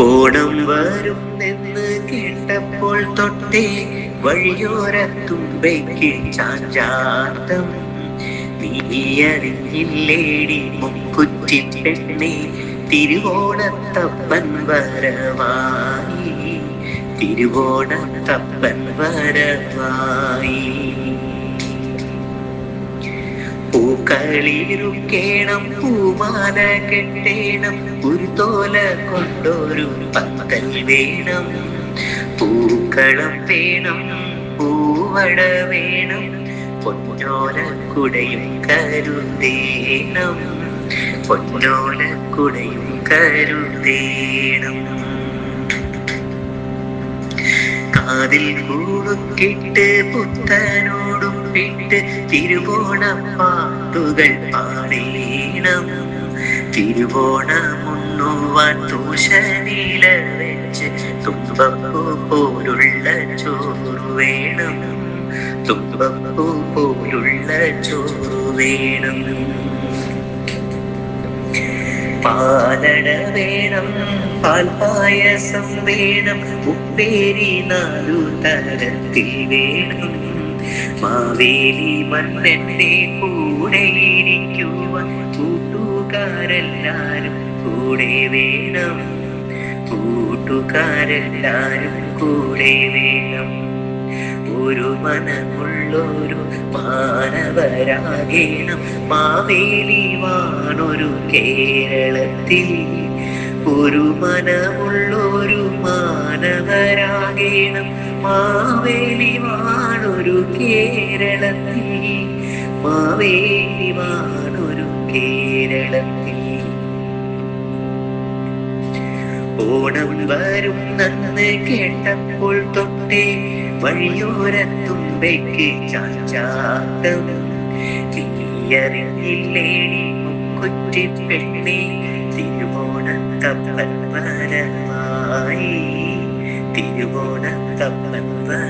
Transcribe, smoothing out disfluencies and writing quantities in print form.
ഓണം വരുന്നെന്ന് കേട്ടപ്പോൾ തൊട്ടേ വഴിയോരത്തുമ്പയ്ക്ക് ചാഞ്ചാട്ടം. നീ അറിഞ്ഞില്ലേടി മുക്കുറ്റി പെണ്ണെ, തിരുവോണത്തപ്പൻ വരവായി, തിരുവോണത്തപ്പൻ വരവായി. പൂക്കളിരുക്കേണം, പൂമാല കെട്ടേണം, ഒരു തോല കൊണ്ടൊരു പന്തൽ വേണം. പൂക്കളം വേണം, പൂവട വേണം, പൊന്നോലക്കുടയും കരുതേണം, പൊന്നോലക്കുടയും കരുതേണം. കാതിൽ കൂടുക്കിട്ട് പുത്തനോടും പിട്ട് തിരുവോണപ്പാട്ടുകൾ പാടേണം. തിരുവോണമുണ്ണുവാൻ തൂശനില വെച്ച് തുമ്പപ്പൂ പോലുള്ള ചോറ് വേണം, തുമ്പപ്പൂ പോലുള്ള ചോറ് വേണം. പാലട വേണം, പാൽപായസം വേണം, ഉപ്പേരി 4 തരത്തിൽ വേണം. മാവേലി മന്നന്റെ കൂടെ ഇരിക്കുവാൻ കൂട്ടുകാരെല്ലാരും കൂടെ വേണം, കൂട്ടുകാരെല്ലാരും കൂടെ വേണം. ഒരു മനമുള്ളൊരു മാനവരാകേണം, മാവേലി വാണൊരു കേരളത്തിൽ. ഒരു മനമുള്ളൊരു മാനവരാകേണം, മാവേലി വാണൊരു കേരളത്തിൽ, മാവേലി വാണൊരു കേരളത്തിൽ. ഓണം വരുന്നെന്ന് കേട്ടപ്പോൾ തൊട്ടേ വഴിയോരത്തുമ്പയ്ക്ക് ചാഞ്ചാട്ടം. നീയറിഞ്ഞില്ലേടി മുക്കുറ്റി പെണ്ണെ, തിരുവോണത്തപ്പൻ വരവായി, തിരുവോണത്തപ്പൻ വരവായി.